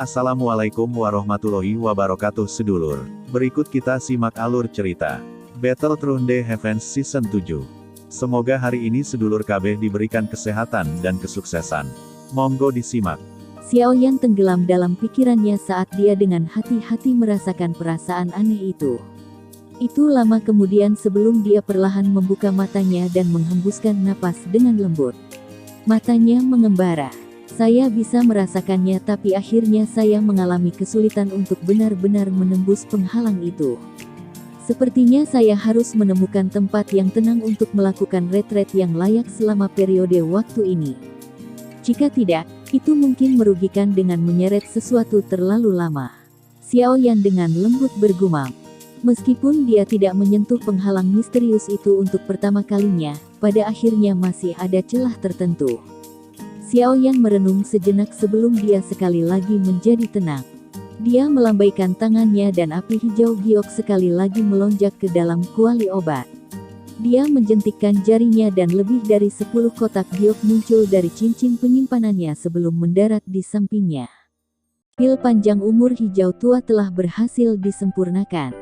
Assalamualaikum warahmatullahi wabarakatuh sedulur. Berikut kita simak alur cerita Battle Throne The Heavens Season 7. Semoga hari ini sedulur KB diberikan kesehatan dan kesuksesan. Monggo disimak. Xiao Yan tenggelam dalam pikirannya saat dia dengan hati-hati merasakan perasaan aneh itu. Itu lama kemudian sebelum dia perlahan membuka matanya dan menghembuskan napas dengan lembut. Matanya mengembara. Saya bisa merasakannya, tapi akhirnya saya mengalami kesulitan untuk benar-benar menembus penghalang itu. Sepertinya saya harus menemukan tempat yang tenang untuk melakukan retret yang layak selama periode waktu ini. Jika tidak, itu mungkin merugikan dengan menyeret sesuatu terlalu lama. Xiao Yan dengan lembut bergumam. Meskipun dia tidak menyentuh penghalang misterius itu untuk pertama kalinya, pada akhirnya masih ada celah tertentu. Xiao Yan merenung sejenak sebelum dia sekali lagi menjadi tenang. Dia melambaikan tangannya dan api hijau giok sekali lagi melonjak ke dalam kuali obat. Dia menjentikkan jarinya dan lebih dari 10 kotak giok muncul dari cincin penyimpanannya sebelum mendarat di sampingnya. Pil panjang umur hijau tua telah berhasil disempurnakan.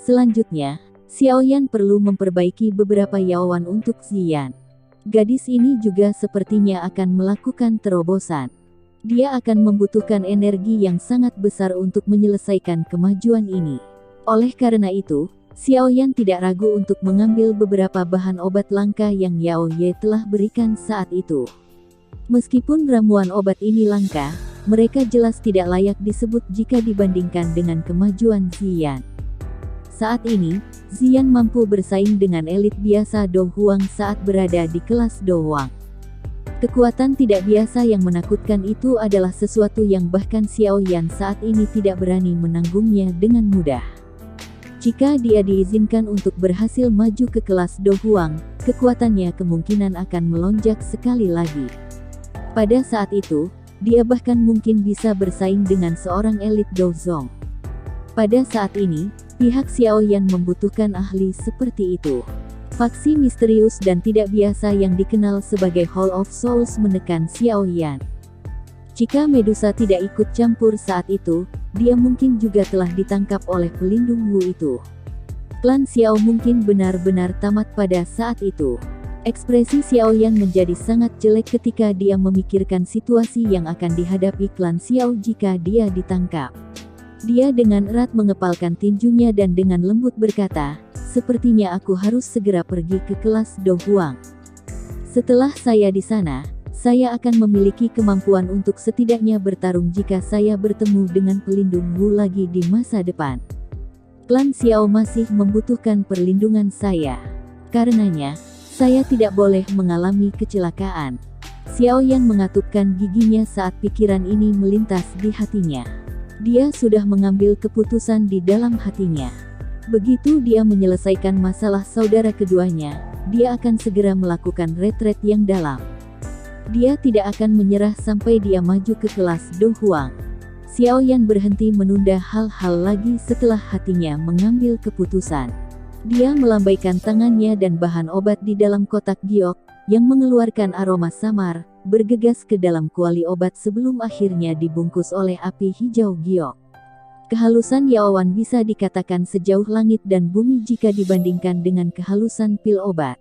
Selanjutnya, Xiao Yan perlu memperbaiki beberapa yaowan untuk Ziyan. Gadis ini juga sepertinya akan melakukan terobosan. Dia akan membutuhkan energi yang sangat besar untuk menyelesaikan kemajuan ini. Oleh karena itu, Xiao Yan tidak ragu untuk mengambil beberapa bahan obat langka yang Yao Ye telah berikan saat itu. Meskipun ramuan obat ini langka, mereka jelas tidak layak disebut jika dibandingkan dengan kemajuan Ziyan. Saat ini, Ziyan mampu bersaing dengan elit biasa Do Huang saat berada di kelas Do Huang. Kekuatan tidak biasa yang menakutkan itu adalah sesuatu yang bahkan Xiao Yan saat ini tidak berani menanggungnya dengan mudah. Jika dia diizinkan untuk berhasil maju ke kelas Do Huang, kekuatannya kemungkinan akan melonjak sekali lagi. Pada saat itu, dia bahkan mungkin bisa bersaing dengan seorang elit Do Zong. Pada saat ini, pihak Xiao Yan membutuhkan ahli seperti itu. Faksi misterius dan tidak biasa yang dikenal sebagai Hall of Souls menekan Xiao Yan. Jika Medusa tidak ikut campur saat itu, dia mungkin juga telah ditangkap oleh pelindung Wu itu. Klan Xiao mungkin benar-benar tamat pada saat itu. Ekspresi Xiao Yan menjadi sangat jelek ketika dia memikirkan situasi yang akan dihadapi klan Xiao jika dia ditangkap. Dia dengan erat mengepalkan tinjunya dan dengan lembut berkata, "Sepertinya aku harus segera pergi ke kelas Do Huang. Setelah saya di sana, saya akan memiliki kemampuan untuk setidaknya bertarung jika saya bertemu dengan pelindung Wu lagi di masa depan. Klan Xiao masih membutuhkan perlindungan saya. Karenanya, saya tidak boleh mengalami kecelakaan." Xiao Yan mengatupkan giginya saat pikiran ini melintas di hatinya. Dia sudah mengambil keputusan di dalam hatinya. Begitu dia menyelesaikan masalah saudara keduanya, dia akan segera melakukan retret yang dalam. Dia tidak akan menyerah sampai dia maju ke kelas Do Huang. Xiao Yan berhenti menunda hal-hal lagi setelah hatinya mengambil keputusan. Dia melambaikan tangannya dan bahan obat di dalam kotak giok, yang mengeluarkan aroma samar, bergegas ke dalam kuali obat sebelum akhirnya dibungkus oleh api hijau giok. Kehalusan yaowan bisa dikatakan sejauh langit dan bumi jika dibandingkan dengan kehalusan pil obat.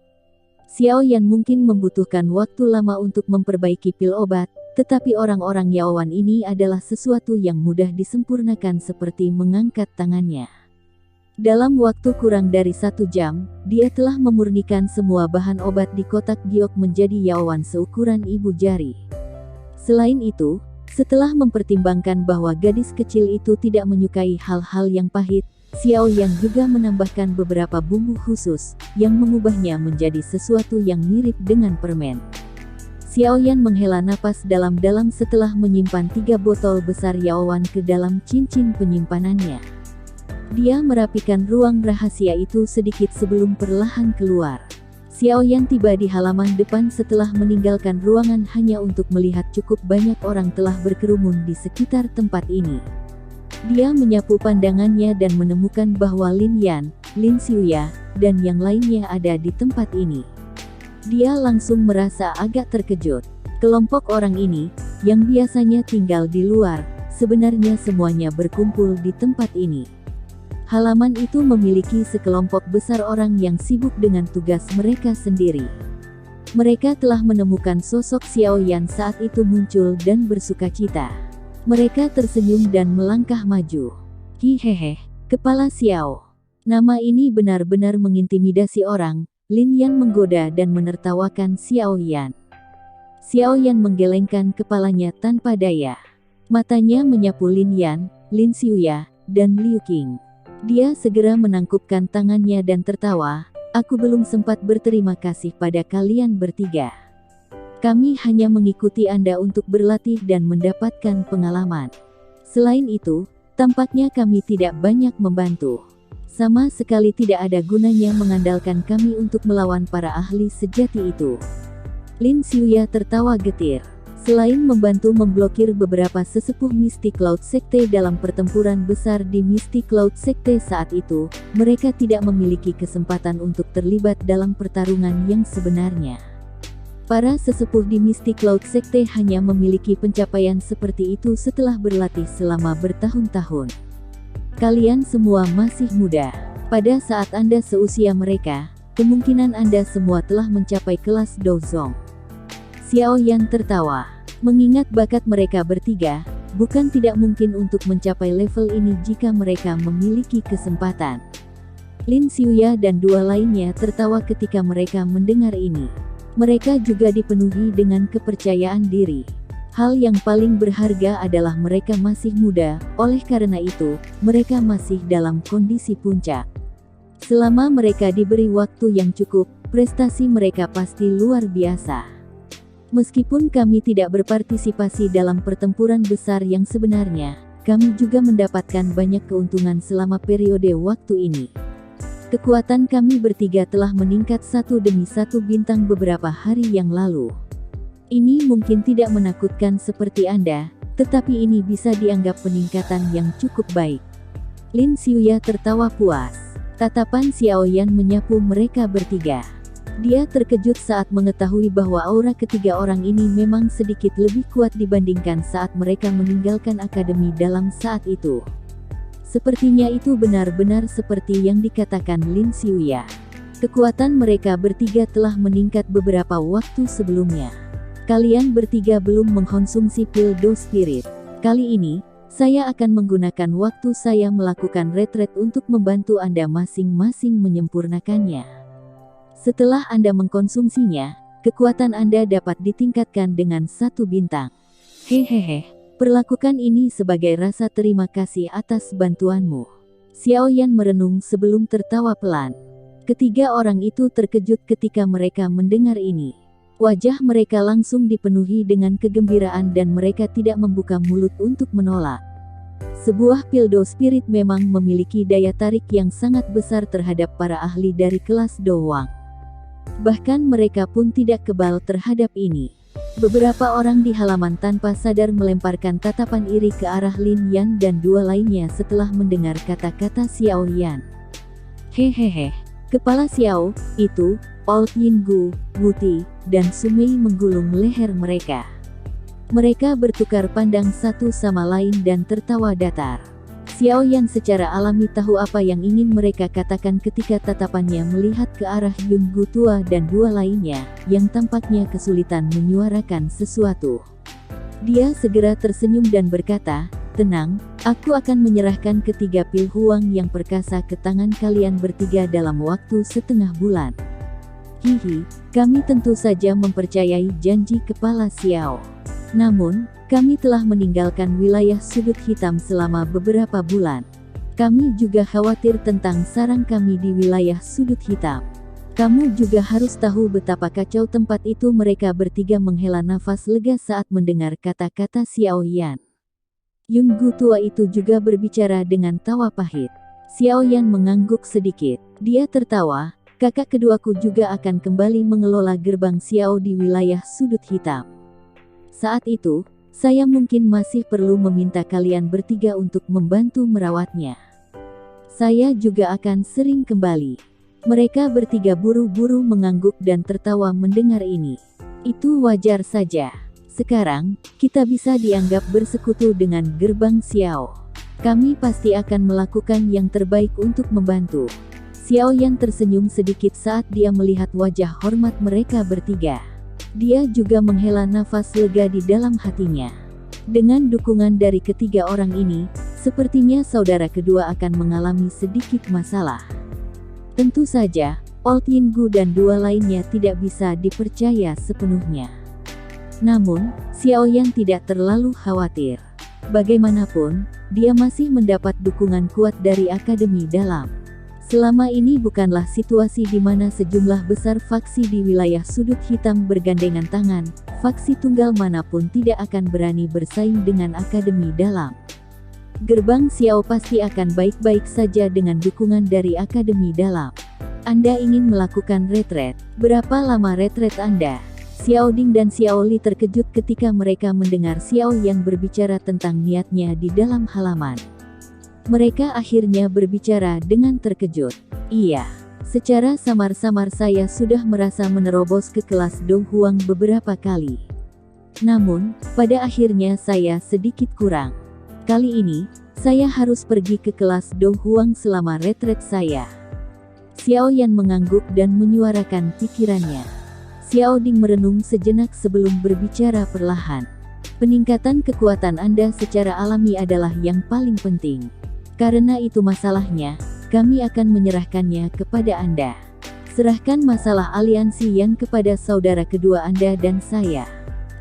Xiao Yan mungkin membutuhkan waktu lama untuk memperbaiki pil obat, tetapi orang-orang yaowan ini adalah sesuatu yang mudah disempurnakan seperti mengangkat tangannya. Dalam waktu kurang dari 1 jam, dia telah memurnikan semua bahan obat di kotak giok menjadi yaowan seukuran ibu jari. Selain itu, setelah mempertimbangkan bahwa gadis kecil itu tidak menyukai hal-hal yang pahit, Xiao Yang juga menambahkan beberapa bumbu khusus, yang mengubahnya menjadi sesuatu yang mirip dengan permen. Xiao Yan menghela napas dalam-dalam setelah menyimpan 3 botol besar yaowan ke dalam cincin penyimpanannya. Dia merapikan ruang rahasia itu sedikit sebelum perlahan keluar. Xiao Yan tiba di halaman depan setelah meninggalkan ruangan hanya untuk melihat cukup banyak orang telah berkerumun di sekitar tempat ini. Dia menyapu pandangannya dan menemukan bahwa Lin Yan, Lin Xiuya, dan yang lainnya ada di tempat ini. Dia langsung merasa agak terkejut. Kelompok orang ini, yang biasanya tinggal di luar, sebenarnya semuanya berkumpul di tempat ini. Halaman itu memiliki sekelompok besar orang yang sibuk dengan tugas mereka sendiri. Mereka telah menemukan sosok Xiao Yan saat itu muncul dan bersukacita. Mereka tersenyum dan melangkah maju. Hihehe, Kepala Xiao. Nama ini benar-benar mengintimidasi orang. Lin Yan menggoda dan menertawakan Xiao Yan. Xiao Yan menggelengkan kepalanya tanpa daya. Matanya menyapu Lin Yan, Lin Xiuya, dan Liu Qing. Dia segera menangkupkan tangannya dan tertawa. Aku belum sempat berterima kasih pada kalian bertiga. Kami hanya mengikuti Anda untuk berlatih dan mendapatkan pengalaman. Selain itu, tampaknya kami tidak banyak membantu. Sama sekali tidak ada gunanya mengandalkan kami untuk melawan para ahli sejati itu. Lin Xiuya tertawa getir. Selain membantu memblokir beberapa sesepuh Mystic Cloud Sekte dalam pertempuran besar di Mystic Cloud Sekte saat itu, mereka tidak memiliki kesempatan untuk terlibat dalam pertarungan yang sebenarnya. Para sesepuh di Mystic Cloud Sekte hanya memiliki pencapaian seperti itu setelah berlatih selama bertahun-tahun. Kalian semua masih muda. Pada saat Anda seusia mereka, kemungkinan Anda semua telah mencapai kelas Dozong. Xiao Yan tertawa. Mengingat bakat mereka bertiga, bukan tidak mungkin untuk mencapai level ini jika mereka memiliki kesempatan. Lin Xiuya dan dua lainnya tertawa ketika mereka mendengar ini. Mereka juga dipenuhi dengan kepercayaan diri. Hal yang paling berharga adalah mereka masih muda, oleh karena itu, mereka masih dalam kondisi puncak. Selama mereka diberi waktu yang cukup, prestasi mereka pasti luar biasa. Meskipun kami tidak berpartisipasi dalam pertempuran besar yang sebenarnya, kami juga mendapatkan banyak keuntungan selama periode waktu ini. Kekuatan kami bertiga telah meningkat satu demi satu bintang beberapa hari yang lalu. Ini mungkin tidak menakutkan seperti Anda, tetapi ini bisa dianggap peningkatan yang cukup baik. Lin Xiuya tertawa puas. Tatapan Xiao Yan menyapu mereka bertiga. Dia terkejut saat mengetahui bahwa aura ketiga orang ini memang sedikit lebih kuat dibandingkan saat mereka meninggalkan akademi dalam saat itu. Sepertinya itu benar-benar seperti yang dikatakan Lin Xiuya. Kekuatan mereka bertiga telah meningkat beberapa waktu sebelumnya. Kalian bertiga belum mengkonsumsi pil Do Spirit. Kali ini, saya akan menggunakan waktu saya melakukan retreat untuk membantu Anda masing-masing menyempurnakannya. Setelah Anda mengkonsumsinya, kekuatan Anda dapat ditingkatkan dengan 1 bintang. Hehehe, perlakukan ini sebagai rasa terima kasih atas bantuanmu. Xiao Yan merenung sebelum tertawa pelan. Ketiga orang itu terkejut ketika mereka mendengar ini. Wajah mereka langsung dipenuhi dengan kegembiraan dan mereka tidak membuka mulut untuk menolak. Sebuah pil Do Spirit memang memiliki daya tarik yang sangat besar terhadap para ahli dari kelas Do Wang. Bahkan mereka pun tidak kebal terhadap ini. Beberapa orang di halaman tanpa sadar melemparkan tatapan iri ke arah Lin Yan dan dua lainnya setelah mendengar kata-kata Xiao Yan. Hehehe, Kepala Xiao, itu, Old Yinggu, Wuti, dan Sumei menggulung leher mereka. Mereka bertukar pandang satu sama lain dan tertawa datar. Xiao Yan secara alami tahu apa yang ingin mereka katakan ketika tatapannya melihat ke arah Yungu tua dan dua lainnya, yang tampaknya kesulitan menyuarakan sesuatu. Dia segera tersenyum dan berkata, "Tenang, aku akan menyerahkan ketiga pil Huang yang perkasa ke tangan kalian bertiga dalam waktu setengah bulan." Hihi, kami tentu saja mempercayai janji Kepala Xiao. Namun, kami telah meninggalkan wilayah sudut hitam selama beberapa bulan. Kami juga khawatir tentang sarang kami di wilayah sudut hitam. Kamu juga harus tahu betapa kacau tempat itu. Mereka bertiga menghela nafas lega saat mendengar kata-kata Xiao Yan. Yungu tua itu juga berbicara dengan tawa pahit. Xiao Yan mengangguk sedikit. Dia tertawa, kakak keduaku juga akan kembali mengelola gerbang Xiao di wilayah sudut hitam. Saat itu, saya mungkin masih perlu meminta kalian bertiga untuk membantu merawatnya. Saya juga akan sering kembali. Mereka bertiga buru-buru mengangguk dan tertawa mendengar ini. Itu wajar saja. Sekarang, kita bisa dianggap bersekutu dengan gerbang Xiao. Kami pasti akan melakukan yang terbaik untuk membantu. Xiao Yan tersenyum sedikit saat dia melihat wajah hormat mereka bertiga. Dia juga menghela nafas lega di dalam hatinya. Dengan dukungan dari ketiga orang ini, sepertinya saudara kedua akan mengalami sedikit masalah. Tentu saja, Old Yinggu dan dua lainnya tidak bisa dipercaya sepenuhnya. Namun, Xiao Yan tidak terlalu khawatir. Bagaimanapun, dia masih mendapat dukungan kuat dari Akademi Dalam. Selama ini bukanlah situasi di mana sejumlah besar faksi di wilayah sudut hitam bergandengan tangan, faksi tunggal manapun tidak akan berani bersaing dengan Akademi Dalam. Gerbang Xiao pasti akan baik-baik saja dengan dukungan dari Akademi Dalam. Anda ingin melakukan retret. Berapa lama retret Anda? Xiao Ding dan Xiao Li terkejut ketika mereka mendengar Xiao Yan berbicara tentang niatnya di dalam halaman. Mereka akhirnya berbicara dengan terkejut. Iya, secara samar-samar saya sudah merasa menerobos ke kelas Dong Huang beberapa kali. Namun, pada akhirnya saya sedikit kurang. Kali ini, saya harus pergi ke kelas Dong Huang selama retret saya. Xiao Yan mengangguk dan menyuarakan pikirannya. Xiao Ding merenung sejenak sebelum berbicara perlahan. Peningkatan kekuatan Anda secara alami adalah yang paling penting. Karena itu masalahnya, kami akan menyerahkannya kepada Anda. Serahkan masalah aliansi yang kepada saudara kedua Anda dan saya.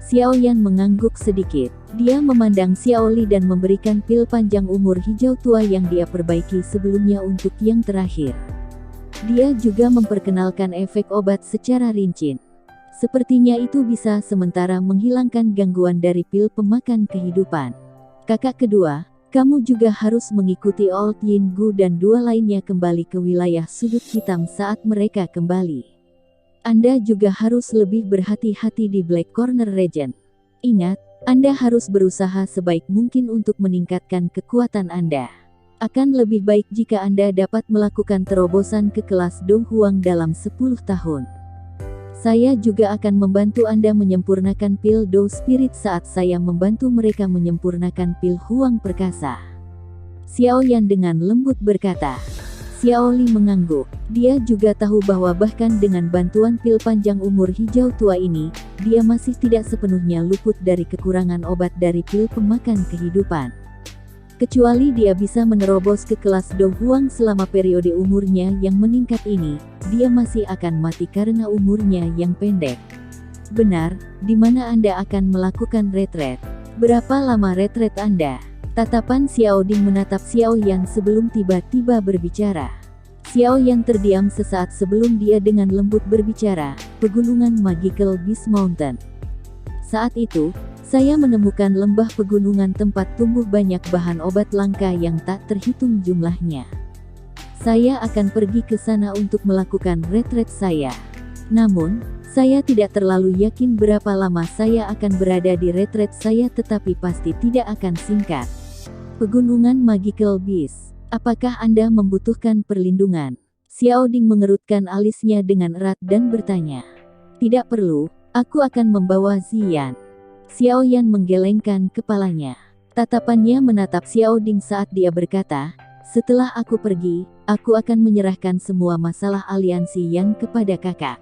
Xiao Yan mengangguk sedikit. Dia memandang Xiao Li dan memberikan pil panjang umur hijau tua yang dia perbaiki sebelumnya untuk yang terakhir. Dia juga memperkenalkan efek obat secara rinci. Sepertinya itu bisa sementara menghilangkan gangguan dari pil pemakan kehidupan. Kakak kedua, kamu juga harus mengikuti Old Yinggu dan dua lainnya kembali ke wilayah sudut hitam saat mereka kembali. Anda juga harus lebih berhati-hati di Black Corner Region. Ingat, Anda harus berusaha sebaik mungkin untuk meningkatkan kekuatan Anda. Akan lebih baik jika Anda dapat melakukan terobosan ke kelas Dong Huang dalam 10 tahun. Saya juga akan membantu Anda menyempurnakan pil Do Spirit saat saya membantu mereka menyempurnakan pil Huang Perkasa. Xiao Yan dengan lembut berkata. Xiao Li mengangguk. Dia juga tahu bahwa bahkan dengan bantuan pil panjang umur hijau tua ini, dia masih tidak sepenuhnya luput dari kekurangan obat dari pil pemakan kehidupan. Kecuali dia bisa menerobos ke kelas Dong Huang selama periode umurnya yang meningkat ini, dia masih akan mati karena umurnya yang pendek. Benar, di mana Anda akan melakukan retret? Berapa lama retret Anda? Tatapan Xiao Ding menatap Xiao Yan sebelum tiba-tiba berbicara. Xiao Yan terdiam sesaat sebelum dia dengan lembut berbicara, Pegunungan Magical Beast Mountain. Saat itu, saya menemukan lembah pegunungan tempat tumbuh banyak bahan obat langka yang tak terhitung jumlahnya. Saya akan pergi ke sana untuk melakukan retret saya. Namun, saya tidak terlalu yakin berapa lama saya akan berada di retret saya tetapi pasti tidak akan singkat. Pegunungan Magical Beast. Apakah Anda membutuhkan perlindungan? Xiao Ding mengerutkan alisnya dengan erat dan bertanya. Tidak perlu, aku akan membawa Ziyan. Xiao Yan menggelengkan kepalanya. Tatapannya menatap Xiao Ding saat dia berkata, setelah aku pergi, aku akan menyerahkan semua masalah aliansi yang kepada kakak.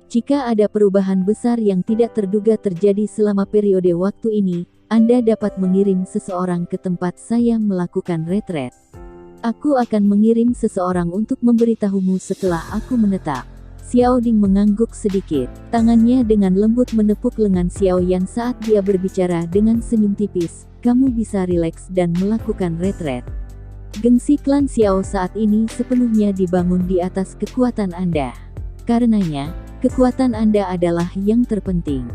Jika ada perubahan besar yang tidak terduga terjadi selama periode waktu ini, Anda dapat mengirim seseorang ke tempat saya melakukan retret. Aku akan mengirim seseorang untuk memberitahumu setelah aku menetap. Xiao Ding mengangguk sedikit. Tangannya dengan lembut menepuk lengan Xiao Yan saat dia berbicara dengan senyum tipis. Kamu bisa rileks dan melakukan retret. Gengsi klan Xiao saat ini sepenuhnya dibangun di atas kekuatan Anda. Karenanya, kekuatan Anda adalah yang terpenting.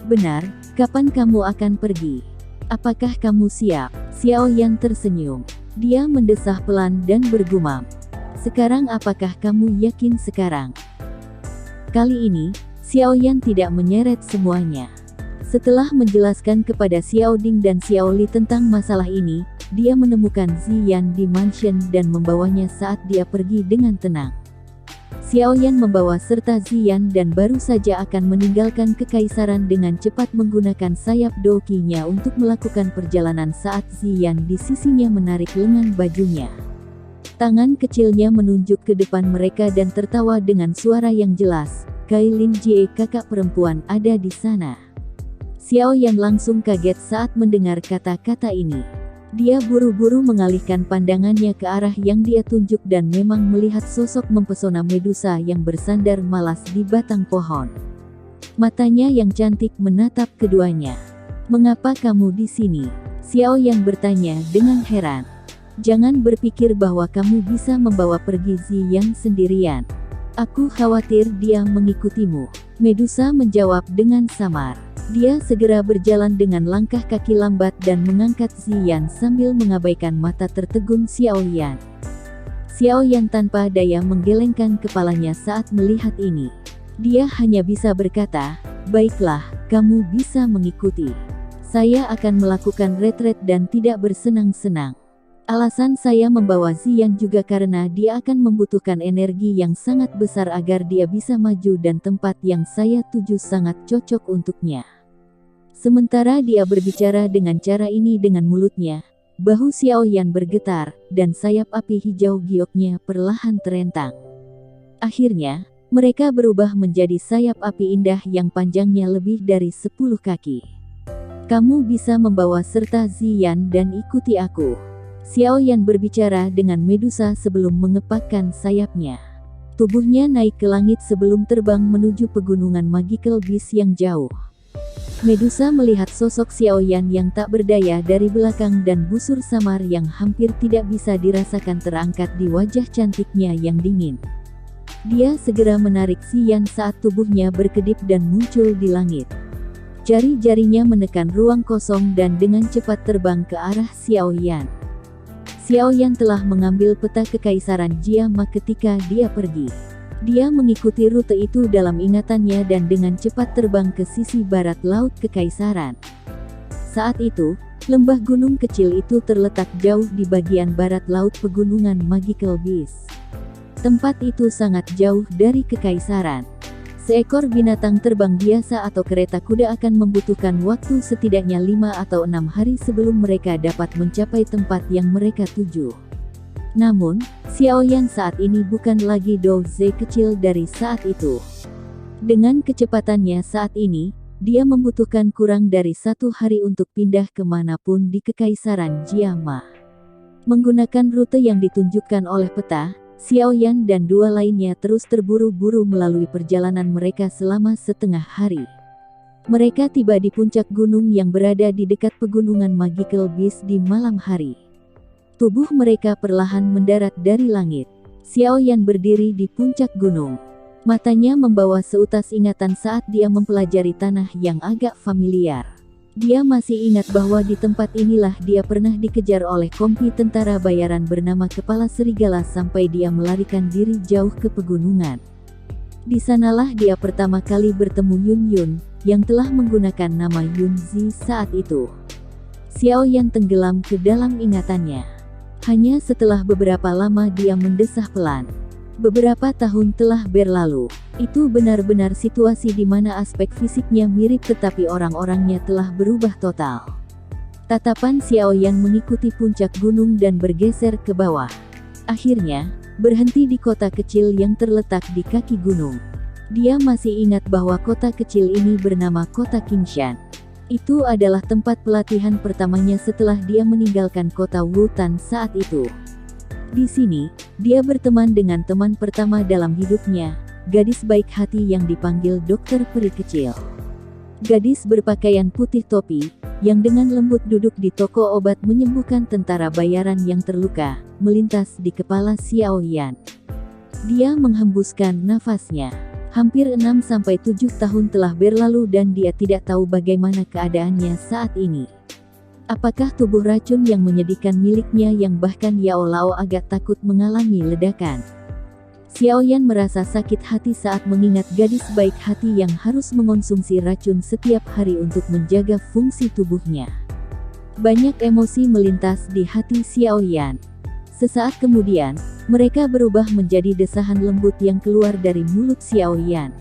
Benar, kapan kamu akan pergi? Apakah kamu siap? Xiao Yan tersenyum. Dia mendesah pelan dan bergumam. Sekarang apakah kamu yakin sekarang? Kali ini, Xiao Yan tidak menyeret semuanya. Setelah menjelaskan kepada Xiao Ding dan Xiao Li tentang masalah ini, dia menemukan Ziyan di mansion dan membawanya saat dia pergi dengan tenang. Xiao Yan membawa serta Ziyan dan baru saja akan meninggalkan kekaisaran dengan cepat menggunakan sayap doqinya untuk melakukan perjalanan saat Ziyan di sisinya menarik lengan bajunya. Tangan kecilnya menunjuk ke depan mereka dan tertawa dengan suara yang jelas. Kailin Jie, kakak perempuan, ada di sana. Xiao Yan langsung kaget saat mendengar kata-kata ini. Dia buru-buru mengalihkan pandangannya ke arah yang dia tunjuk dan memang melihat sosok mempesona Medusa yang bersandar malas di batang pohon. Matanya yang cantik menatap keduanya. "Mengapa kamu di sini?" Xiao Yan bertanya dengan heran. "Jangan berpikir bahwa kamu bisa membawa pergi Ziyan sendirian. Aku khawatir dia mengikutimu." Medusa menjawab dengan samar. Dia segera berjalan dengan langkah kaki lambat dan mengangkat Ziyan sambil mengabaikan mata tertegun Xiao Yan. Xiao Yan tanpa daya menggelengkan kepalanya saat melihat ini. Dia hanya bisa berkata, "Baiklah, kamu bisa mengikuti. Saya akan melakukan retret dan tidak bersenang-senang. Alasan saya membawa Ziyan juga karena dia akan membutuhkan energi yang sangat besar agar dia bisa maju dan tempat yang saya tuju sangat cocok untuknya." Sementara dia berbicara dengan cara ini dengan mulutnya, bahu Xiao Yan bergetar, dan sayap api hijau gioknya perlahan terentang. Akhirnya, mereka berubah menjadi sayap api indah yang panjangnya lebih dari 10 kaki. "Kamu bisa membawa serta Ziyan dan ikuti aku." Xiao Yan berbicara dengan Medusa sebelum mengepakkan sayapnya. Tubuhnya naik ke langit sebelum terbang menuju pegunungan Magical Beast yang jauh. Medusa melihat sosok Xiao Yan yang tak berdaya dari belakang dan busur samar yang hampir tidak bisa dirasakan terangkat di wajah cantiknya yang dingin. Dia segera menarik Ziyan saat tubuhnya berkedip dan muncul di langit. Jari-jarinya menekan ruang kosong dan dengan cepat terbang ke arah Xiao Yan. Xiao Yan telah mengambil peta kekaisaran Jiama ketika dia pergi. Dia mengikuti rute itu dalam ingatannya dan dengan cepat terbang ke sisi barat laut kekaisaran. Saat itu, lembah gunung kecil itu terletak jauh di bagian barat laut pegunungan Magical Beast. Tempat itu sangat jauh dari kekaisaran. Seekor binatang terbang biasa atau kereta kuda akan membutuhkan waktu setidaknya 5 atau 6 hari sebelum mereka dapat mencapai tempat yang mereka tuju. Namun, Xiao Yan saat ini bukan lagi Dou Ze kecil dari saat itu. Dengan kecepatannya saat ini, dia membutuhkan kurang dari 1 hari untuk pindah kemanapun di kekaisaran Jiama. Menggunakan rute yang ditunjukkan oleh peta, Xiao Yan dan dua lainnya terus terburu-buru melalui perjalanan mereka selama setengah hari. Mereka tiba di puncak gunung yang berada di dekat pegunungan Magical Beast di malam hari. Tubuh mereka perlahan mendarat dari langit. Xiao Yan berdiri di puncak gunung. Matanya membawa seutas ingatan saat dia mempelajari tanah yang agak familiar. Dia masih ingat bahwa di tempat inilah dia pernah dikejar oleh kompi tentara bayaran bernama Kepala Serigala sampai dia melarikan diri jauh ke pegunungan. Di sanalah dia pertama kali bertemu Yun Yun, yang telah menggunakan nama Yun Zi saat itu. Xiao Yan tenggelam ke dalam ingatannya. Hanya setelah beberapa lama dia mendesah pelan. Beberapa tahun telah berlalu. Itu benar-benar situasi di mana aspek fisiknya mirip tetapi orang-orangnya telah berubah total. Tatapan Xiao Yan mengikuti puncak gunung dan bergeser ke bawah. Akhirnya, berhenti di kota kecil yang terletak di kaki gunung. Dia masih ingat bahwa kota kecil ini bernama Kota Qingshan. Itu adalah tempat pelatihan pertamanya setelah dia meninggalkan kota Wutan saat itu. Di sini, dia berteman dengan teman pertama dalam hidupnya, gadis baik hati yang dipanggil Dokter Peri Kecil. Gadis berpakaian putih topi, yang dengan lembut duduk di toko obat menyembuhkan tentara bayaran yang terluka, melintas di kepala Xiao Yan. Dia menghembuskan nafasnya. Hampir 6-7 tahun telah berlalu dan dia tidak tahu bagaimana keadaannya saat ini. Apakah tubuh racun yang menyedihkan miliknya yang bahkan Yao Lao agak takut mengalami ledakan? Xiao Yan merasa sakit hati saat mengingat gadis baik hati yang harus mengonsumsi racun setiap hari untuk menjaga fungsi tubuhnya. Banyak emosi melintas di hati Xiao Yan. Sesaat kemudian, mereka berubah menjadi desahan lembut yang keluar dari mulut Xiao Yan.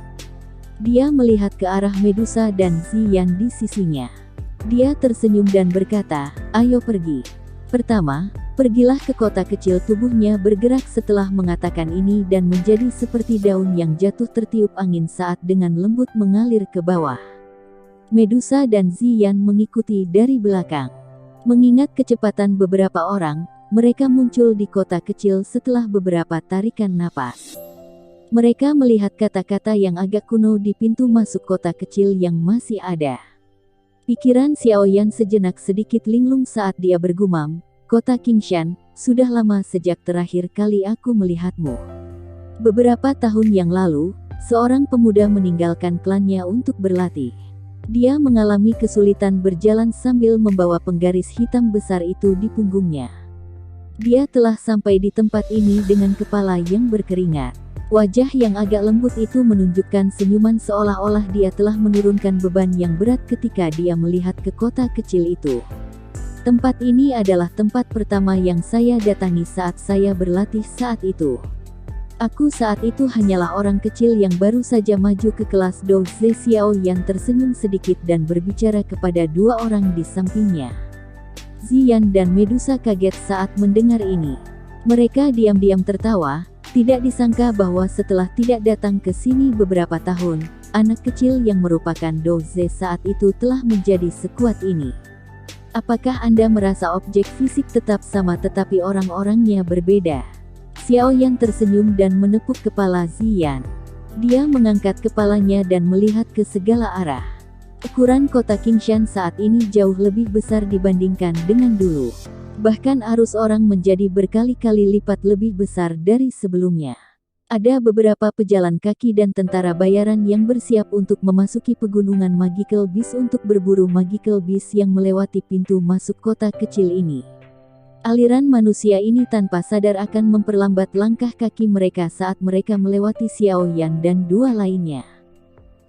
Dia melihat ke arah Medusa dan Ziyan di sisinya. Dia tersenyum dan berkata, "Ayo pergi. Pertama, pergilah ke kota kecil." Tubuhnya bergerak setelah mengatakan ini dan menjadi seperti daun yang jatuh tertiup angin saat dengan lembut mengalir ke bawah. Medusa dan Ziyan mengikuti dari belakang. Mengingat kecepatan beberapa orang, mereka muncul di kota kecil setelah beberapa tarikan napas. Mereka melihat kata-kata yang agak kuno di pintu masuk kota kecil yang masih ada. Pikiran Xiao Yan sejenak sedikit linglung saat dia bergumam, "Kota Qingshan, sudah lama sejak terakhir kali aku melihatmu." Beberapa tahun yang lalu, seorang pemuda meninggalkan klannya untuk berlatih. Dia mengalami kesulitan berjalan sambil membawa penggaris hitam besar itu di punggungnya. Dia telah sampai di tempat ini dengan kepala yang berkeringat. Wajah yang agak lembut itu menunjukkan senyuman seolah-olah dia telah menurunkan beban yang berat ketika dia melihat ke kota kecil itu. Tempat ini adalah tempat pertama yang saya datangi saat saya berlatih saat itu. Aku saat itu hanyalah orang kecil yang baru saja maju ke kelas Douzhe. Xiao Yan tersenyum sedikit dan berbicara kepada dua orang di sampingnya. Ziyan dan Medusa kaget saat mendengar ini. Mereka diam-diam tertawa, tidak disangka bahwa setelah tidak datang ke sini beberapa tahun, anak kecil yang merupakan Douzhe saat itu telah menjadi sekuat ini. Apakah Anda merasa objek fisik tetap sama tetapi orang-orangnya berbeda? Xiao Yan tersenyum dan menepuk kepala Ziyan. Dia mengangkat kepalanya dan melihat ke segala arah. Ukuran kota Qingshan saat ini jauh lebih besar dibandingkan dengan dulu. Bahkan arus orang menjadi berkali-kali lipat lebih besar dari sebelumnya. Ada beberapa pejalan kaki dan tentara bayaran yang bersiap untuk memasuki pegunungan Magical Beast untuk berburu Magical Beast yang melewati pintu masuk kota kecil ini. Aliran manusia ini tanpa sadar akan memperlambat langkah kaki mereka saat mereka melewati Xiao Yan dan dua lainnya.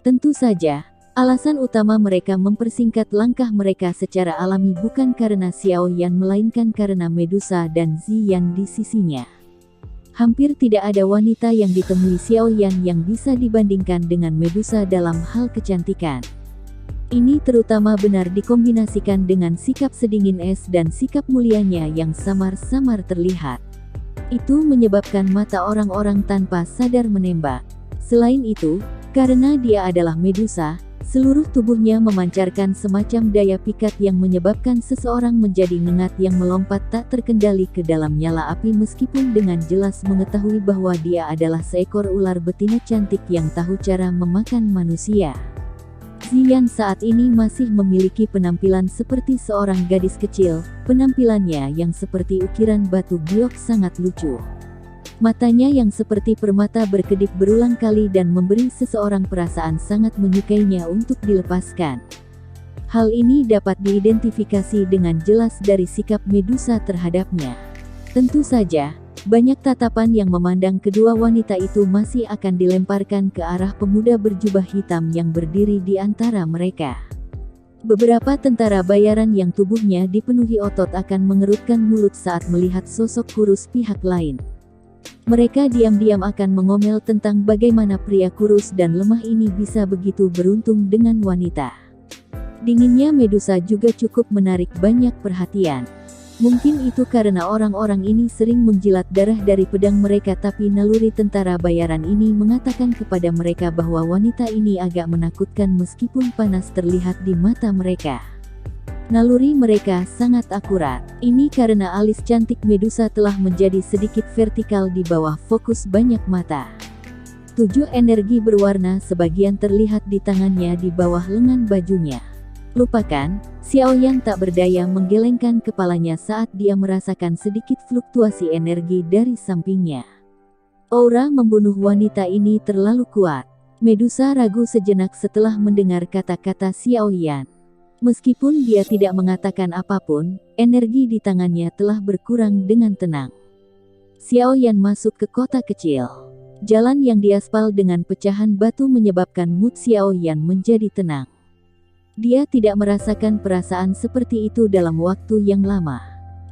Tentu saja, alasan utama mereka mempersingkat langkah mereka secara alami bukan karena Xiao Yan melainkan karena Medusa dan Ziyan di sisinya. Hampir tidak ada wanita yang ditemui Xiao Yan yang bisa dibandingkan dengan Medusa dalam hal kecantikan. Ini terutama benar dikombinasikan dengan sikap sedingin es dan sikap mulianya yang samar-samar terlihat. Itu menyebabkan mata orang-orang tanpa sadar menembak. Selain itu, karena dia adalah Medusa, seluruh tubuhnya memancarkan semacam daya pikat yang menyebabkan seseorang menjadi ngengat yang melompat tak terkendali ke dalam nyala api meskipun dengan jelas mengetahui bahwa dia adalah seekor ular betina cantik yang tahu cara memakan manusia. Ziyan saat ini masih memiliki penampilan seperti seorang gadis kecil, penampilannya yang seperti ukiran batu giok sangat lucu. Matanya yang seperti permata berkedip berulang kali dan memberi seseorang perasaan sangat menyukainya untuk dilepaskan. Hal ini dapat diidentifikasi dengan jelas dari sikap Medusa terhadapnya. Tentu saja, banyak tatapan yang memandang kedua wanita itu masih akan dilemparkan ke arah pemuda berjubah hitam yang berdiri di antara mereka. Beberapa tentara bayaran yang tubuhnya dipenuhi otot akan mengerutkan mulut saat melihat sosok kurus pihak lain. Mereka diam-diam akan mengomel tentang bagaimana pria kurus dan lemah ini bisa begitu beruntung dengan wanita. Dinginnya Medusa juga cukup menarik banyak perhatian. Mungkin itu karena orang-orang ini sering menjilat darah dari pedang mereka, tapi naluri tentara bayaran ini mengatakan kepada mereka bahwa wanita ini agak menakutkan meskipun panas terlihat di mata mereka. Naluri mereka sangat akurat. Ini karena alis cantik Medusa telah menjadi sedikit vertikal di bawah fokus banyak mata. 7 energi berwarna sebagian terlihat di tangannya di bawah lengan bajunya. Lupakan, Xiao Yan tak berdaya menggelengkan kepalanya saat dia merasakan sedikit fluktuasi energi dari sampingnya. Aura membunuh wanita ini terlalu kuat. Medusa ragu sejenak setelah mendengar kata-kata Xiao Yan. Meskipun dia tidak mengatakan apapun, energi di tangannya telah berkurang dengan tenang. Xiao Yan masuk ke kota kecil. Jalan yang diaspal dengan pecahan batu menyebabkan mood Xiao Yan menjadi tenang. Dia tidak merasakan perasaan seperti itu dalam waktu yang lama.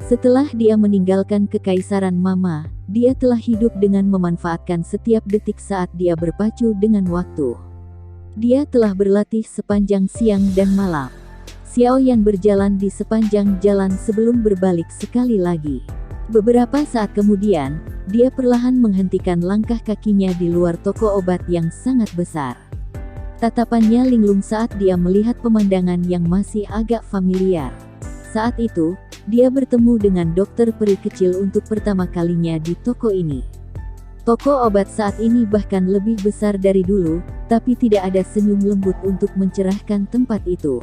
Setelah dia meninggalkan kekaisaran Mama, dia telah hidup dengan memanfaatkan setiap detik saat dia berpacu dengan waktu. Dia telah berlatih sepanjang siang dan malam. Xiaoyan berjalan di sepanjang jalan sebelum berbalik sekali lagi. Beberapa saat kemudian, dia perlahan menghentikan langkah kakinya di luar toko obat yang sangat besar. Tatapannya linglung saat dia melihat pemandangan yang masih agak familiar. Saat itu, dia bertemu dengan dokter peri kecil untuk pertama kalinya di toko ini. Toko obat saat ini bahkan lebih besar dari dulu, tapi tidak ada senyum lembut untuk mencerahkan tempat itu.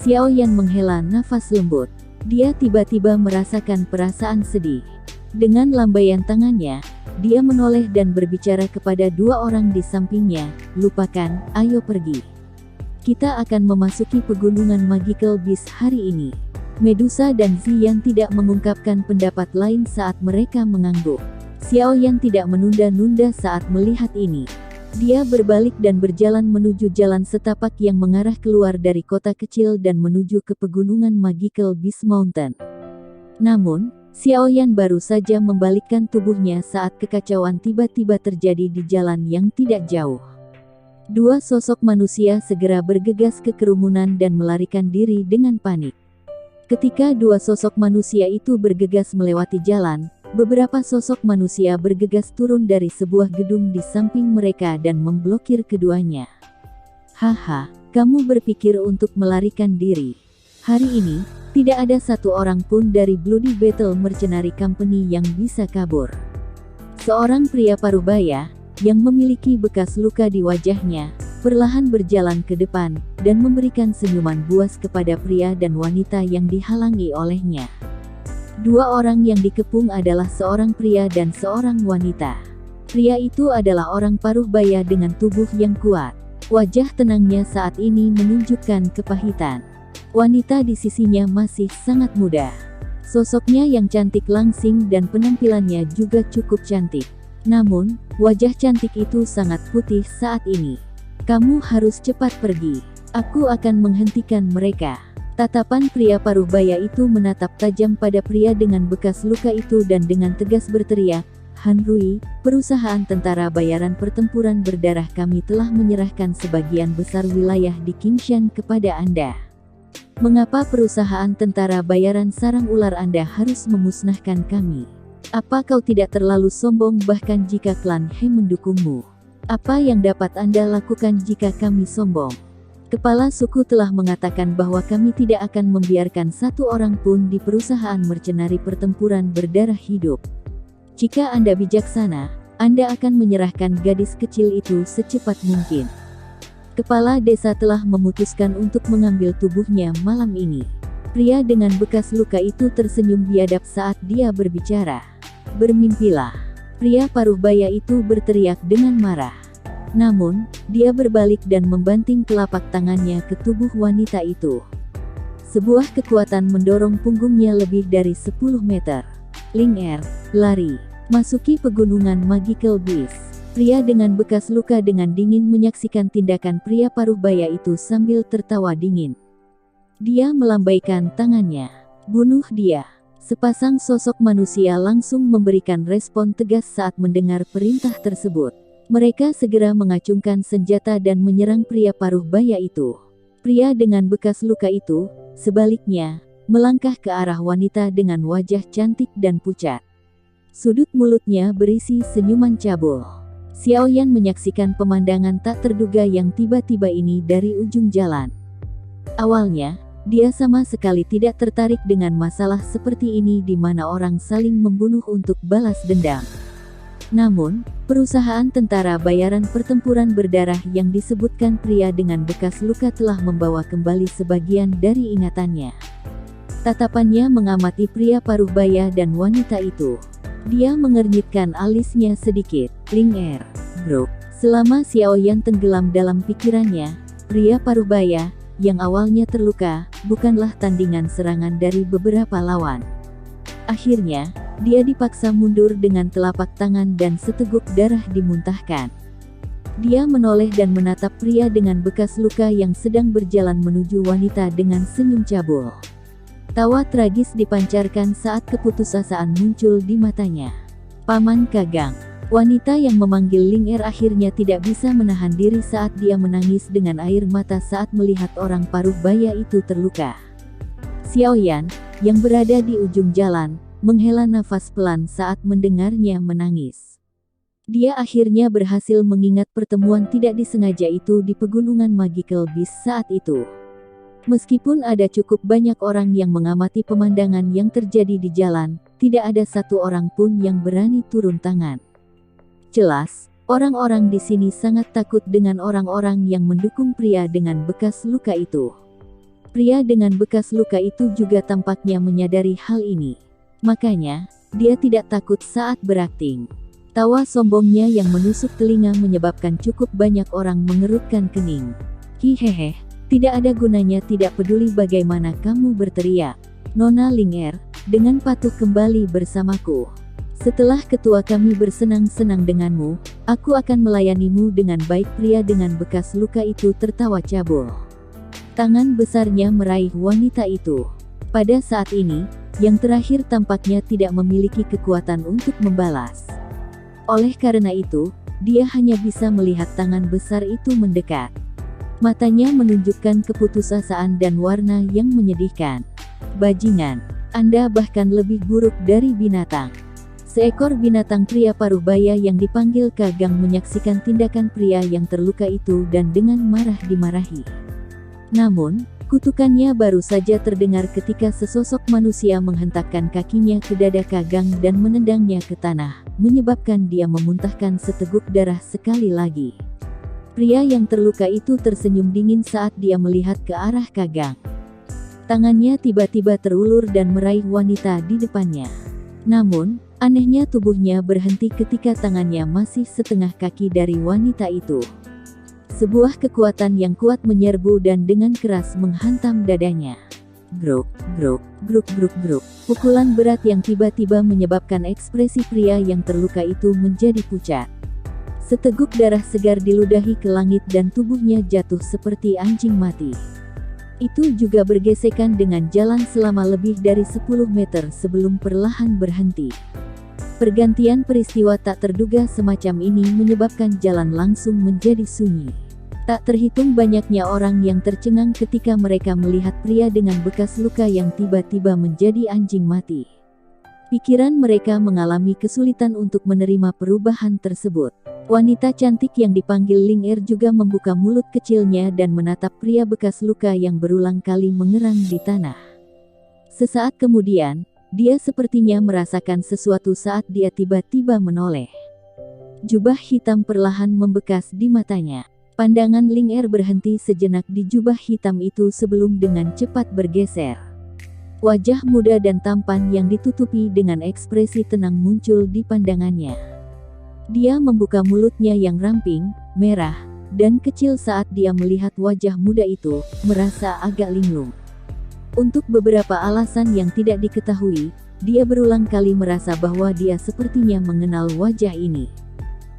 Xiaoyan menghela nafas lembut. Dia tiba-tiba merasakan perasaan sedih. Dengan lambaian tangannya, dia menoleh dan berbicara kepada dua orang di sampingnya, "Lupakan, ayo pergi. Kita akan memasuki pegunungan Magical Beast hari ini." Medusa dan Ziyan tidak mengungkapkan pendapat lain saat mereka mengangguk. Xiaoyan tidak menunda-nunda saat melihat ini. Dia berbalik dan berjalan menuju jalan setapak yang mengarah keluar dari kota kecil dan menuju ke pegunungan Magical Beast Mountain. Namun, Xiaoyan baru saja membalikkan tubuhnya saat kekacauan tiba-tiba terjadi di jalan yang tidak jauh. Dua sosok manusia segera bergegas ke kerumunan dan melarikan diri dengan panik. Ketika dua sosok manusia itu bergegas melewati jalan, beberapa sosok manusia bergegas turun dari sebuah gedung di samping mereka dan memblokir keduanya. "Haha, kamu berpikir untuk melarikan diri. Hari ini, tidak ada satu orang pun dari Bloody Battle Mercenary Company yang bisa kabur." Seorang pria parubaya, yang memiliki bekas luka di wajahnya, perlahan berjalan ke depan, dan memberikan senyuman buas kepada pria dan wanita yang dihalangi olehnya. Dua orang yang dikepung adalah seorang pria dan seorang wanita. Pria itu adalah orang paruh baya dengan tubuh yang kuat. Wajah tenangnya saat ini menunjukkan kepahitan. Wanita di sisinya masih sangat muda. Sosoknya yang cantik langsing dan penampilannya juga cukup cantik. Namun, wajah cantik itu sangat putih saat ini. "Kamu harus cepat pergi. Aku akan menghentikan mereka." Tatapan pria paruh baya itu menatap tajam pada pria dengan bekas luka itu dan dengan tegas berteriak, "Han Rui, perusahaan tentara bayaran pertempuran berdarah kami telah menyerahkan sebagian besar wilayah di Qingshan kepada Anda. Mengapa perusahaan tentara bayaran sarang ular Anda harus memusnahkan kami? Apa kau tidak terlalu sombong bahkan jika klan He mendukungmu? Apa yang dapat Anda lakukan jika kami sombong? Kepala suku telah mengatakan bahwa kami tidak akan membiarkan satu orang pun di perusahaan mercenari pertempuran berdarah hidup. Jika Anda bijaksana, Anda akan menyerahkan gadis kecil itu secepat mungkin." Kepala desa telah memutuskan untuk mengambil tubuhnya malam ini. Pria dengan bekas luka itu tersenyum biadab saat dia berbicara. "Bermimpilah." Pria paruh baya itu berteriak dengan marah. Namun, dia berbalik dan membanting telapak tangannya ke tubuh wanita itu. Sebuah kekuatan mendorong punggungnya lebih dari 10 meter. Ling Er, lari. Masuki pegunungan Magical Beast. Pria dengan bekas luka dengan dingin menyaksikan tindakan pria paruh baya itu sambil tertawa dingin. Dia melambaikan tangannya. "Bunuh dia." Sepasang sosok manusia langsung memberikan respon tegas saat mendengar perintah tersebut. Mereka segera mengacungkan senjata dan menyerang pria paruh baya itu. Pria dengan bekas luka itu, sebaliknya, melangkah ke arah wanita dengan wajah cantik dan pucat. Sudut mulutnya berisi senyuman cabul. Xiaoyan menyaksikan pemandangan tak terduga yang tiba-tiba ini dari ujung jalan. Awalnya, dia sama sekali tidak tertarik dengan masalah seperti ini di mana orang saling membunuh untuk balas dendam. Namun, perusahaan tentara bayaran pertempuran berdarah yang disebutkan pria dengan bekas luka telah membawa kembali sebagian dari ingatannya. Tatapannya mengamati pria paruh baya dan wanita itu. Dia mengernyitkan alisnya sedikit. "Ling Er, bro." Selama Xiaoyan tenggelam dalam pikirannya, pria paruh baya, yang awalnya terluka, bukanlah tandingan serangan dari beberapa lawan. Akhirnya, dia dipaksa mundur dengan telapak tangan dan seteguk darah dimuntahkan. Dia menoleh dan menatap pria dengan bekas luka yang sedang berjalan menuju wanita dengan senyum cabul. Tawa tragis dipancarkan saat keputusasaan muncul di matanya. Paman Kagang. Wanita yang memanggil Ling Er akhirnya tidak bisa menahan diri saat dia menangis dengan air mata saat melihat orang paruh baya itu terluka. Xiaoyan, yang berada di ujung jalan, menghela nafas pelan saat mendengarnya menangis. Dia akhirnya berhasil mengingat pertemuan tidak disengaja itu di pegunungan Magical Beast saat itu. Meskipun ada cukup banyak orang yang mengamati pemandangan yang terjadi di jalan, tidak ada satu orang pun yang berani turun tangan. Jelas, orang-orang di sini sangat takut dengan orang-orang yang mendukung pria dengan bekas luka itu. Pria dengan bekas luka itu juga tampaknya menyadari hal ini. Makanya, dia tidak takut saat berakting. Tawa sombongnya yang menusuk telinga menyebabkan cukup banyak orang mengerutkan kening. Hihehe, tidak ada gunanya tidak peduli bagaimana kamu berteriak. Nona Ling Er, dengan patuh kembali bersamaku. Setelah ketua kami bersenang-senang denganmu, aku akan melayanimu dengan baik. Pria dengan bekas luka itu tertawa cabul. Tangan besarnya meraih wanita itu. Pada saat ini, yang terakhir tampaknya tidak memiliki kekuatan untuk membalas. Oleh karena itu, dia hanya bisa melihat tangan besar itu mendekat. Matanya menunjukkan keputusasaan dan warna yang menyedihkan. Bajingan, Anda bahkan lebih buruk dari binatang. Seekor binatang pria paruh baya yang dipanggil Kagang menyaksikan tindakan pria yang terluka itu dan dengan marah dimarahi. Namun, kutukannya baru saja terdengar ketika sesosok manusia menghentakkan kakinya ke dada Kagang dan menendangnya ke tanah, menyebabkan dia memuntahkan seteguk darah sekali lagi. Pria yang terluka itu tersenyum dingin saat dia melihat ke arah Kagang. Tangannya tiba-tiba terulur dan meraih wanita di depannya. Namun, anehnya tubuhnya berhenti ketika tangannya masih setengah kaki dari wanita itu. Sebuah kekuatan yang kuat menyerbu dan dengan keras menghantam dadanya. Gruk, gruk, gruk, gruk, gruk. Pukulan berat yang tiba-tiba menyebabkan ekspresi pria yang terluka itu menjadi pucat. Seteguk darah segar diludahi ke langit dan tubuhnya jatuh seperti anjing mati. Itu juga bergesekan dengan jalan selama lebih dari 10 meter sebelum perlahan berhenti. Pergantian peristiwa tak terduga semacam ini menyebabkan jalan langsung menjadi sunyi. Tak terhitung banyaknya orang yang tercengang ketika mereka melihat pria dengan bekas luka yang tiba-tiba menjadi anjing mati. Pikiran mereka mengalami kesulitan untuk menerima perubahan tersebut. Wanita cantik yang dipanggil Ling Er juga membuka mulut kecilnya dan menatap pria bekas luka yang berulang kali mengerang di tanah. Sesaat kemudian, dia sepertinya merasakan sesuatu saat dia tiba-tiba menoleh. Jubah hitam perlahan membekas di matanya. Pandangan Ling Er berhenti sejenak di jubah hitam itu sebelum dengan cepat bergeser. Wajah muda dan tampan yang ditutupi dengan ekspresi tenang muncul di pandangannya. Dia membuka mulutnya yang ramping, merah, dan kecil saat dia melihat wajah muda itu, merasa agak linglung. Untuk beberapa alasan yang tidak diketahui, dia berulang kali merasa bahwa dia sepertinya mengenal wajah ini.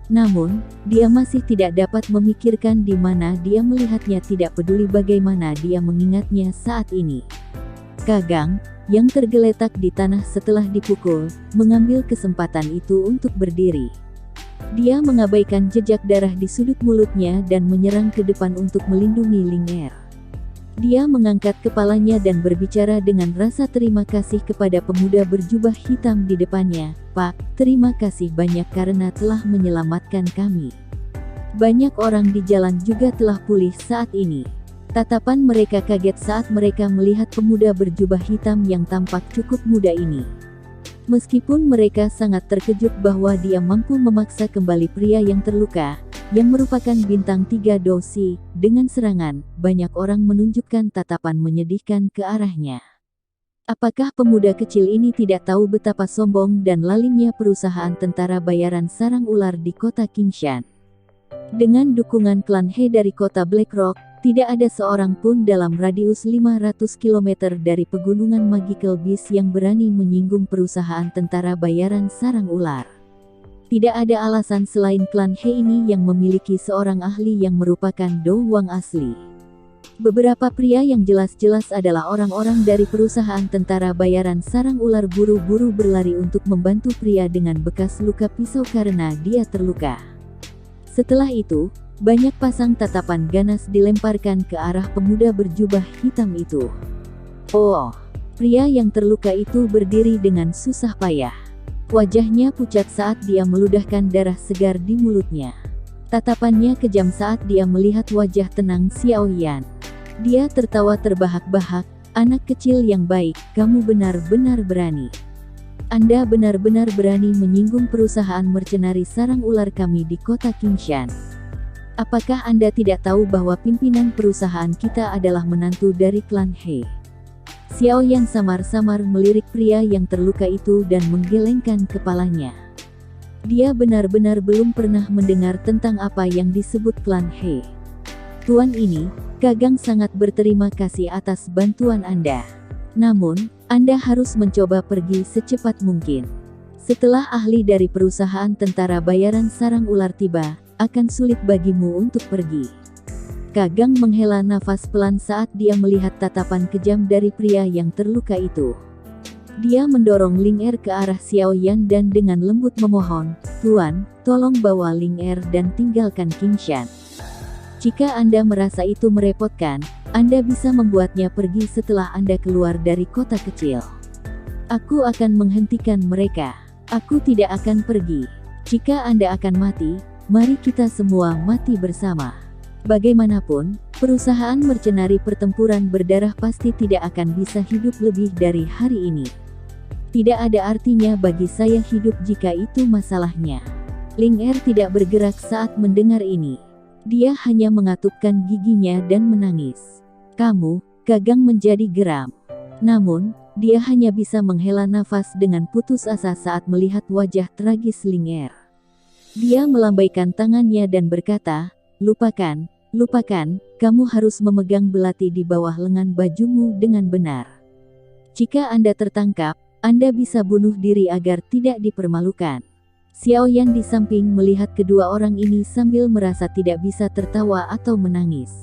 Namun, dia masih tidak dapat memikirkan di mana dia melihatnya, tidak peduli bagaimana dia mengingatnya saat ini. Kagang, yang tergeletak di tanah setelah dipukul, mengambil kesempatan itu untuk berdiri. Dia mengabaikan jejak darah di sudut mulutnya dan menyerang ke depan untuk melindungi Ling Er. Dia mengangkat kepalanya dan berbicara dengan rasa terima kasih kepada pemuda berjubah hitam di depannya. Pak, terima kasih banyak karena telah menyelamatkan kami. Banyak orang di jalan juga telah pulih saat ini. Tatapan mereka kaget saat mereka melihat pemuda berjubah hitam yang tampak cukup muda ini. Meskipun mereka sangat terkejut bahwa dia mampu memaksa kembali pria yang terluka, yang merupakan bintang 3 dosi, dengan serangan, banyak orang menunjukkan tatapan menyedihkan ke arahnya. Apakah pemuda kecil ini tidak tahu betapa sombong dan lalimnya perusahaan tentara bayaran sarang ular di kota Qingshan? Dengan dukungan klan He dari kota Black Rock, tidak ada seorang pun dalam radius 500 km dari pegunungan Magical Beast yang berani menyinggung perusahaan tentara bayaran sarang ular. Tidak ada alasan selain klan He ini yang memiliki seorang ahli yang merupakan Do Wang asli. Beberapa pria yang jelas-jelas adalah orang-orang dari perusahaan tentara bayaran sarang ular buru-buru berlari untuk membantu pria dengan bekas luka pisau karena dia terluka. Setelah itu, banyak pasang tatapan ganas dilemparkan ke arah pemuda berjubah hitam itu. Oh, pria yang terluka itu berdiri dengan susah payah. Wajahnya pucat saat dia meludahkan darah segar di mulutnya. Tatapannya kejam saat dia melihat wajah tenang Xiao Yan. Dia tertawa terbahak-bahak, "Anak kecil yang baik, kamu benar-benar berani. Anda benar-benar berani menyinggung perusahaan mercenari sarang ular kami di kota Qingshan. Apakah Anda tidak tahu bahwa pimpinan perusahaan kita adalah menantu dari klan He?" Xiao Yan samar-samar melirik pria yang terluka itu dan menggelengkan kepalanya. Dia benar-benar belum pernah mendengar tentang apa yang disebut klan He. "Tuan ini, Kagang sangat berterima kasih atas bantuan Anda. Namun, Anda harus mencoba pergi secepat mungkin. Setelah ahli dari perusahaan tentara bayaran sarang ular tiba, akan sulit bagimu untuk pergi." Kagang menghela nafas pelan saat dia melihat tatapan kejam dari pria yang terluka itu. Dia mendorong Ling Er ke arah Xiao Yan dan dengan lembut memohon, "Tuan, tolong bawa Ling Er dan tinggalkan Qingshan. Jika Anda merasa itu merepotkan, Anda bisa membuatnya pergi setelah Anda keluar dari kota kecil. Aku akan menghentikan mereka. Aku tidak akan pergi. Jika Anda akan mati, mari kita semua mati bersama." Bagaimanapun, perusahaan mercenari pertempuran berdarah pasti tidak akan bisa hidup lebih dari hari ini. Tidak ada artinya bagi saya hidup jika itu masalahnya. Ling Er tidak bergerak saat mendengar ini. Dia hanya mengatupkan giginya dan menangis. "Kamu," Kagang menjadi geram. Namun, dia hanya bisa menghela nafas dengan putus asa saat melihat wajah tragis Ling Er. Dia melambaikan tangannya dan berkata, lupakan, kamu harus memegang belati di bawah lengan bajumu dengan benar. Jika Anda tertangkap, Anda bisa bunuh diri agar tidak dipermalukan." Xiao Yan di samping melihat kedua orang ini sambil merasa tidak bisa tertawa atau menangis.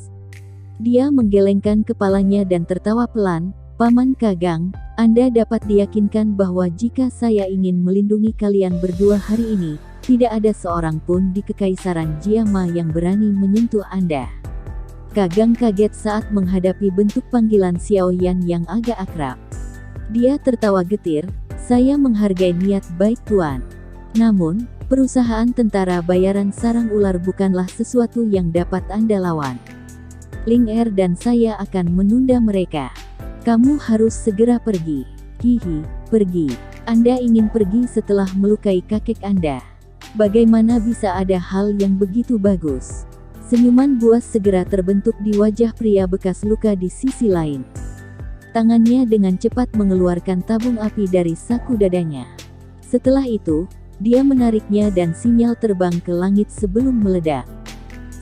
Dia menggelengkan kepalanya dan tertawa pelan, "Paman Kagang, Anda dapat diyakinkan bahwa jika saya ingin melindungi kalian berdua hari ini, tidak ada seorang pun di Kekaisaran Jiama yang berani menyentuh Anda." Kagang kaget saat menghadapi bentuk panggilan Xiao Yan yang agak akrab. Dia tertawa getir, "Saya menghargai niat baik Tuan. Namun, perusahaan tentara bayaran sarang ular bukanlah sesuatu yang dapat Anda lawan. Ling Er dan saya akan menunda mereka. Kamu harus segera pergi." "Hihi, pergi. Anda ingin pergi setelah melukai kakek Anda. Bagaimana bisa ada hal yang begitu bagus?" Senyuman buas segera terbentuk di wajah pria bekas luka di sisi lain. Tangannya dengan cepat mengeluarkan tabung api dari saku dadanya. Setelah itu, dia menariknya dan sinyal terbang ke langit sebelum meledak.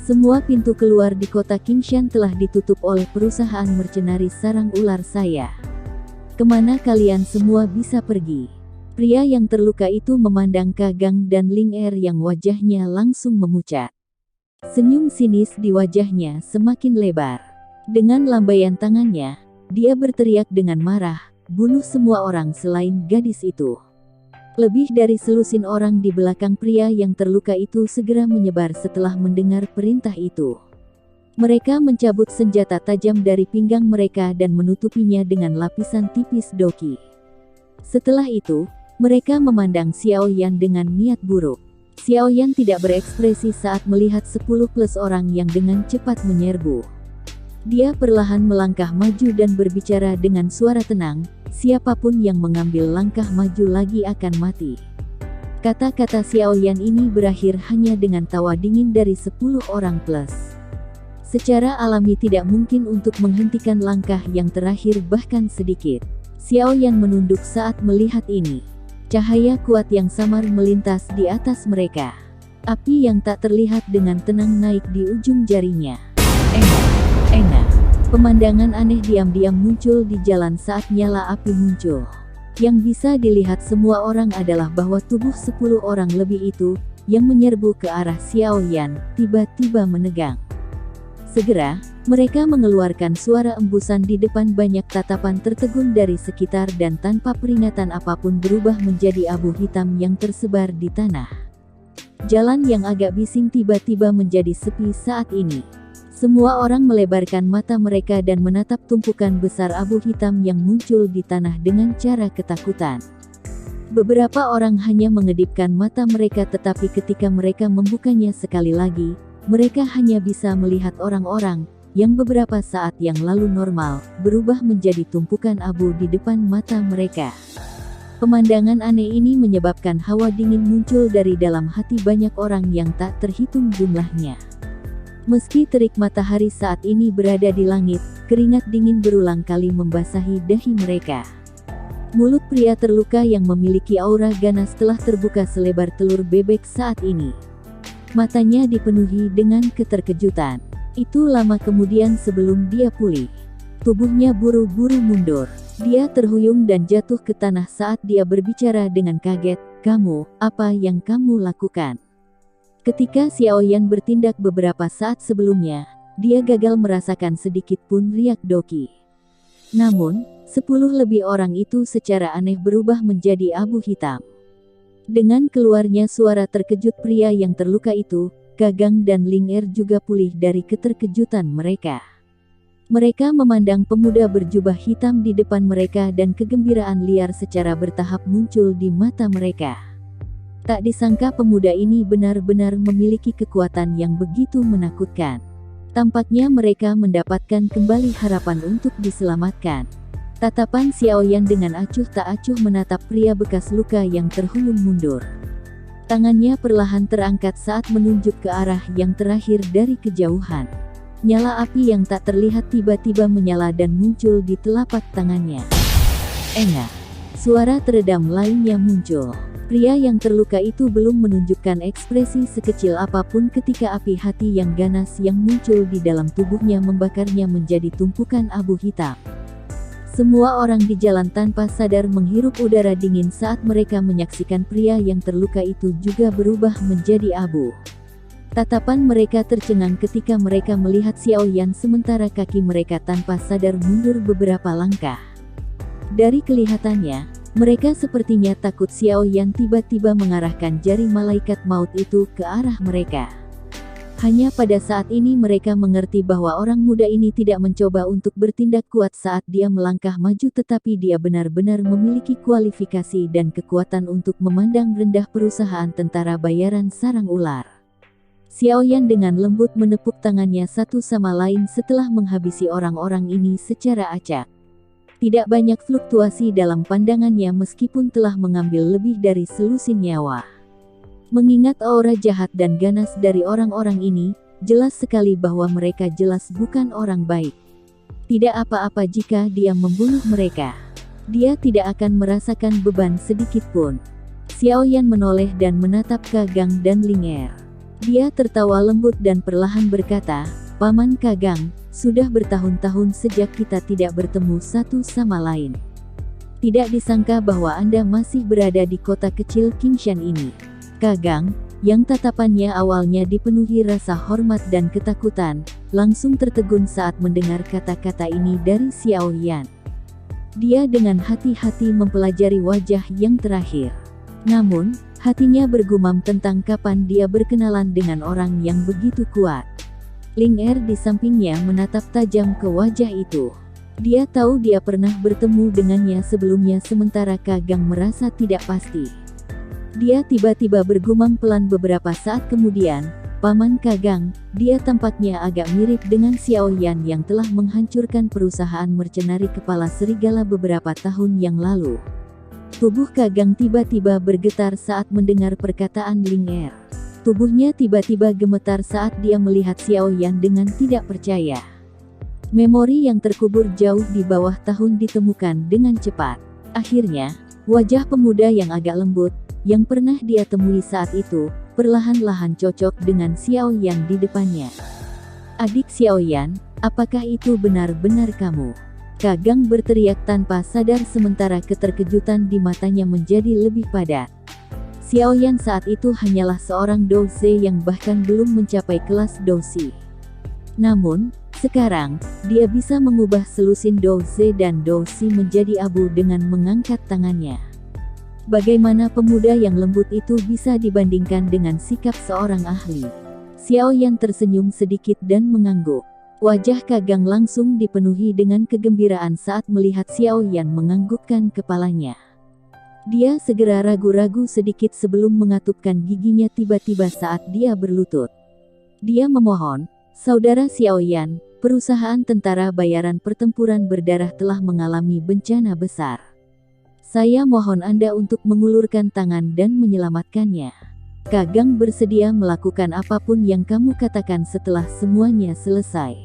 Semua pintu keluar di kota Qingshan telah ditutup oleh perusahaan mercenari sarang ular saya. Kemana kalian semua bisa pergi? Pria yang terluka itu memandang Kagang dan Ling Er yang wajahnya langsung memucat. Senyum sinis di wajahnya semakin lebar. Dengan lambaian tangannya, dia berteriak dengan marah, "Bunuh semua orang selain gadis itu." Lebih dari selusin orang di belakang pria yang terluka itu segera menyebar setelah mendengar perintah itu. Mereka mencabut senjata tajam dari pinggang mereka dan menutupinya dengan lapisan tipis doki. Setelah itu, mereka memandang Xiao Yan dengan niat buruk. Xiao Yan tidak berekspresi saat melihat 10+ orang yang dengan cepat menyerbu. Dia perlahan melangkah maju dan berbicara dengan suara tenang, "Siapapun yang mengambil langkah maju lagi akan mati." Kata-kata Xiao Yan ini berakhir hanya dengan tawa dingin dari 10 orang plus. Secara alami tidak mungkin untuk menghentikan langkah yang terakhir bahkan sedikit. Xiao Yan menunduk saat melihat ini. Cahaya kuat yang samar melintas di atas mereka. Api yang tak terlihat dengan tenang naik di ujung jarinya. Enak. Pemandangan aneh diam-diam muncul di jalan saat nyala api muncul. Yang bisa dilihat semua orang adalah bahwa tubuh 10 orang lebih itu, yang menyerbu ke arah Xiao Yan, tiba-tiba menegang. Segera, Mereka mengeluarkan suara embusan di depan banyak tatapan tertegun dari sekitar dan tanpa peringatan apapun berubah menjadi abu hitam yang tersebar di tanah. Jalan yang agak bising tiba-tiba menjadi sepi saat ini. Semua orang melebarkan mata mereka dan menatap tumpukan besar abu hitam yang muncul di tanah dengan cara ketakutan. Beberapa orang hanya mengedipkan mata mereka, tetapi ketika mereka membukanya sekali lagi, mereka hanya bisa melihat orang-orang yang beberapa saat yang lalu normal, berubah menjadi tumpukan abu di depan mata mereka. Pemandangan aneh ini menyebabkan hawa dingin muncul dari dalam hati banyak orang yang tak terhitung jumlahnya. Meski terik matahari saat ini berada di langit, keringat dingin berulang kali membasahi dahi mereka. Mulut pria terluka yang memiliki aura ganas telah terbuka selebar telur bebek saat ini. Matanya dipenuhi dengan keterkejutan. Itu lama kemudian sebelum dia pulih. Tubuhnya buru-buru mundur. Dia terhuyung dan jatuh ke tanah saat dia berbicara dengan kaget. "Kamu, apa yang kamu lakukan?" Ketika Xiaoyan bertindak beberapa saat sebelumnya, dia gagal merasakan sedikit pun riak Doki. Namun, 10 lebih orang itu secara aneh berubah menjadi abu hitam. Dengan keluarnya suara terkejut pria yang terluka itu, Gagang dan Ling Er juga pulih dari keterkejutan mereka. Mereka memandang pemuda berjubah hitam di depan mereka dan kegembiraan liar secara bertahap muncul di mata mereka. Tak disangka pemuda ini benar-benar memiliki kekuatan yang begitu menakutkan. Tampaknya mereka mendapatkan kembali harapan untuk diselamatkan. Tatapan Xiaoyan dengan acuh tak acuh menatap pria bekas luka yang terhuyung mundur. Tangannya perlahan terangkat saat menunjuk ke arah yang terakhir dari kejauhan. Nyala api yang tak terlihat tiba-tiba menyala dan muncul di telapak tangannya. Enggak. Suara teredam lainnya muncul. Pria yang terluka itu belum menunjukkan ekspresi sekecil apapun ketika api hati yang ganas yang muncul di dalam tubuhnya membakarnya menjadi tumpukan abu hitam. Semua orang di jalan tanpa sadar menghirup udara dingin saat mereka menyaksikan pria yang terluka itu juga berubah menjadi abu. Tatapan mereka tercengang ketika mereka melihat Xiaoyan sementara kaki mereka tanpa sadar mundur beberapa langkah. Dari kelihatannya, mereka sepertinya takut Xiaoyan tiba-tiba mengarahkan jari malaikat maut itu ke arah mereka. Hanya pada saat ini mereka mengerti bahwa orang muda ini tidak mencoba untuk bertindak kuat saat dia melangkah maju, tetapi dia benar-benar memiliki kualifikasi dan kekuatan untuk memandang rendah perusahaan tentara bayaran sarang ular. Xiaoyan dengan lembut menepuk tangannya satu sama lain setelah menghabisi orang-orang ini secara acak. Tidak banyak fluktuasi dalam pandangannya meskipun telah mengambil lebih dari selusin nyawa. Mengingat aura jahat dan ganas dari orang-orang ini, jelas sekali bahwa mereka jelas bukan orang baik. Tidak apa-apa jika dia membunuh mereka. Dia tidak akan merasakan beban sedikit pun. Xiaoyan menoleh dan menatap Gagang dan Ling Er. Dia tertawa lembut dan perlahan berkata, "Paman Gagang, sudah bertahun-tahun sejak kita tidak bertemu satu sama lain. Tidak disangka bahwa Anda masih berada di kota kecil Qingshan ini." Gagang, yang tatapannya awalnya dipenuhi rasa hormat dan ketakutan, langsung tertegun saat mendengar kata-kata ini dari Xiaoyan. Dia dengan hati-hati mempelajari wajah yang terakhir. Namun, hatinya bergumam tentang kapan dia berkenalan dengan orang yang begitu kuat. Ling Er di sampingnya menatap tajam ke wajah itu. Dia tahu dia pernah bertemu dengannya sebelumnya sementara Gagang merasa tidak pasti. Dia tiba-tiba bergumam pelan beberapa saat kemudian, "Paman Gagang, dia tampaknya agak mirip dengan Xiaoyan yang telah menghancurkan perusahaan mercenari kepala serigala beberapa tahun yang lalu." Tubuh Gagang tiba-tiba bergetar saat mendengar perkataan Ling Er. Tubuhnya tiba-tiba gemetar saat dia melihat Xiaoyan dengan tidak percaya. Memori yang terkubur jauh di bawah tahun ditemukan dengan cepat. Akhirnya, wajah pemuda yang agak lembut, yang pernah dia temui saat itu, perlahan-lahan cocok dengan Xiaoyan di depannya. "Adik Xiaoyan, apakah itu benar-benar kamu?" Gagang berteriak tanpa sadar sementara keterkejutan di matanya menjadi lebih padat. Xiaoyan saat itu hanyalah seorang douse yang bahkan belum mencapai kelas dousi. Namun, Sekarang, dia bisa mengubah selusin Do Ze dan Do Si menjadi abu dengan mengangkat tangannya. Bagaimana pemuda yang lembut itu bisa dibandingkan dengan sikap seorang ahli? Xiao Yan tersenyum sedikit dan mengangguk. Wajah Kagang langsung dipenuhi dengan kegembiraan saat melihat Xiao Yan menganggukkan kepalanya. Dia segera ragu-ragu sedikit sebelum mengatupkan giginya tiba-tiba saat dia berlutut. Dia memohon, "Saudara Xiao Yan, perusahaan tentara bayaran pertempuran berdarah telah mengalami bencana besar. Saya mohon Anda untuk mengulurkan tangan dan menyelamatkannya." Kagang bersedia melakukan apapun yang kamu katakan setelah semuanya selesai.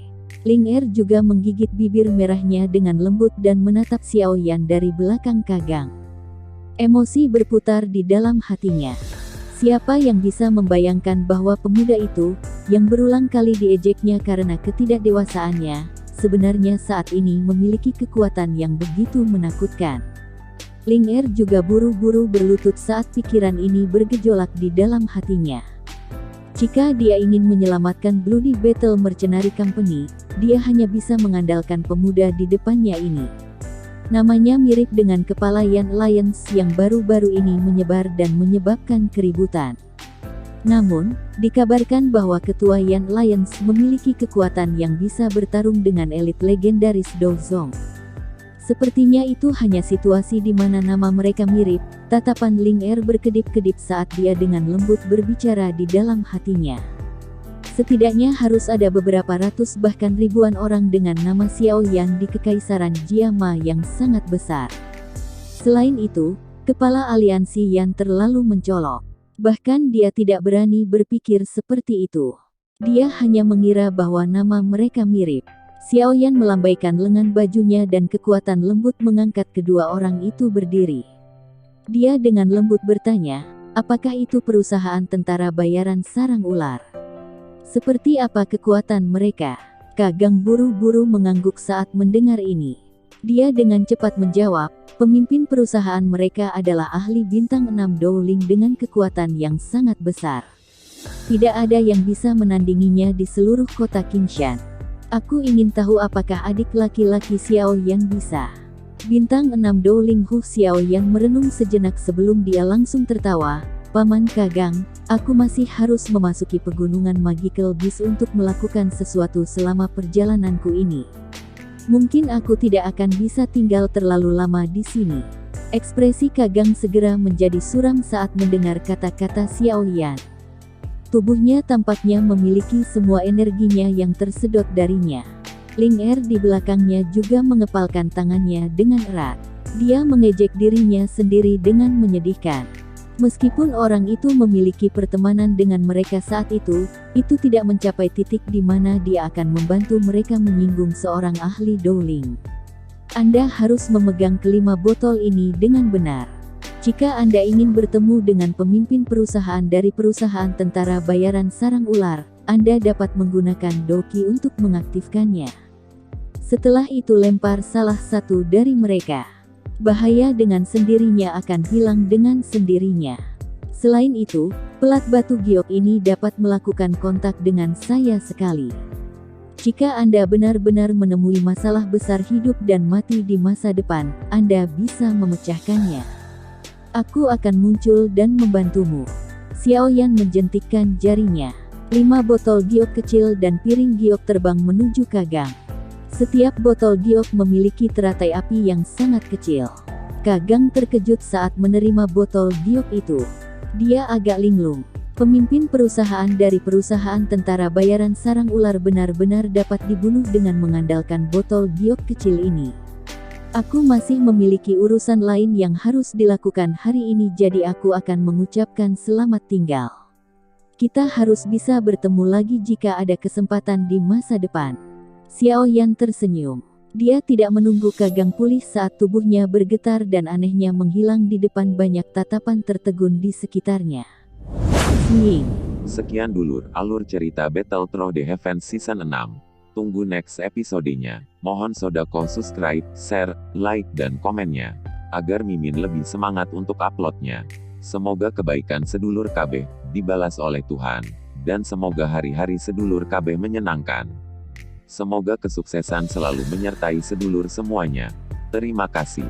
Ling Er juga menggigit bibir merahnya dengan lembut dan menatap Xiao Yan dari belakang Kagang. Emosi berputar di dalam hatinya. Siapa yang bisa membayangkan bahwa pemuda itu, yang berulang kali diejeknya karena ketidakdewasaannya, sebenarnya saat ini memiliki kekuatan yang begitu menakutkan. Ling Er juga buru-buru berlutut saat pikiran ini bergejolak di dalam hatinya. Jika dia ingin menyelamatkan Bloody Battle Mercenary Company, dia hanya bisa mengandalkan pemuda di depannya ini. Namanya mirip dengan kepala Yan Alliance yang baru-baru ini menyebar dan menyebabkan keributan. Namun, dikabarkan bahwa ketua Yan Alliance memiliki kekuatan yang bisa bertarung dengan elit legendaris Dozong. Sepertinya itu hanya situasi di mana nama mereka mirip. Tatapan Ling Er berkedip-kedip saat dia dengan lembut berbicara di dalam hatinya. Setidaknya harus ada beberapa ratus bahkan ribuan orang dengan nama Xiao Yan di Kekaisaran Jiama yang sangat besar. Selain itu, kepala aliansi Yan terlalu mencolok. Bahkan dia tidak berani berpikir seperti itu. Dia hanya mengira bahwa nama mereka mirip. Xiao Yan melambaikan lengan bajunya dan kekuatan lembut mengangkat kedua orang itu berdiri. Dia dengan lembut bertanya, "Apakah itu perusahaan tentara bayaran sarang ular? Seperti apa kekuatan mereka?" Kagang buru-buru mengangguk saat mendengar ini. Dia dengan cepat menjawab, "Pemimpin perusahaan mereka adalah ahli bintang 6 Dowling dengan kekuatan yang sangat besar. Tidak ada yang bisa menandinginya di seluruh kota Qingshan. Aku ingin tahu apakah adik laki-laki Xiao Yan bisa." Bintang 6 Dowling Hu Xiao Yan merenung sejenak sebelum dia langsung tertawa, "Paman Kagang, aku masih harus memasuki pegunungan Magical Beast untuk melakukan sesuatu selama perjalananku ini. Mungkin aku tidak akan bisa tinggal terlalu lama di sini." Ekspresi Kagang segera menjadi suram saat mendengar kata-kata Xiao Yan. Tubuhnya tampaknya memiliki semua energinya yang tersedot darinya. Ling Er di belakangnya juga mengepalkan tangannya dengan erat. Dia mengejek dirinya sendiri dengan menyedihkan. Meskipun orang itu memiliki pertemanan dengan mereka saat itu tidak mencapai titik di mana dia akan membantu mereka menyinggung seorang ahli Dowling. Anda harus memegang kelima botol ini dengan benar. Jika Anda ingin bertemu dengan pemimpin perusahaan dari perusahaan tentara bayaran sarang ular, Anda dapat menggunakan Doki untuk mengaktifkannya. Setelah itu lempar salah satu dari mereka. Bahaya dengan sendirinya akan hilang dengan sendirinya. Selain itu, pelat batu giok ini dapat melakukan kontak dengan saya sekali. Jika Anda benar-benar menemui masalah besar hidup dan mati di masa depan, Anda bisa memecahkannya. Aku akan muncul dan membantumu. Xiao Yan menjentikkan jarinya. 5 botol giok kecil dan piring giok terbang menuju Kagang. Setiap botol giok memiliki teratai api yang sangat kecil. Kagang terkejut saat menerima botol giok itu. Dia agak linglung. Pemimpin perusahaan dari perusahaan tentara bayaran sarang ular benar-benar dapat dibunuh dengan mengandalkan botol giok kecil ini. Aku masih memiliki urusan lain yang harus dilakukan hari ini, jadi aku akan mengucapkan selamat tinggal. Kita harus bisa bertemu lagi jika ada kesempatan di masa depan. Xiao Yan tersenyum. Dia tidak menunggu Kagang pulih saat tubuhnya bergetar dan anehnya menghilang di depan banyak tatapan tertegun di sekitarnya. Nying. Sekian dulur alur cerita Battle Through the Heavens Season 6. Tunggu next episodenya. Mohon sodako subscribe, share, like dan komennya. Agar Mimin lebih semangat untuk uploadnya. Semoga kebaikan sedulur KB dibalas oleh Tuhan. Dan semoga hari-hari sedulur KB menyenangkan. Semoga kesuksesan selalu menyertai sedulur semuanya. Terima kasih.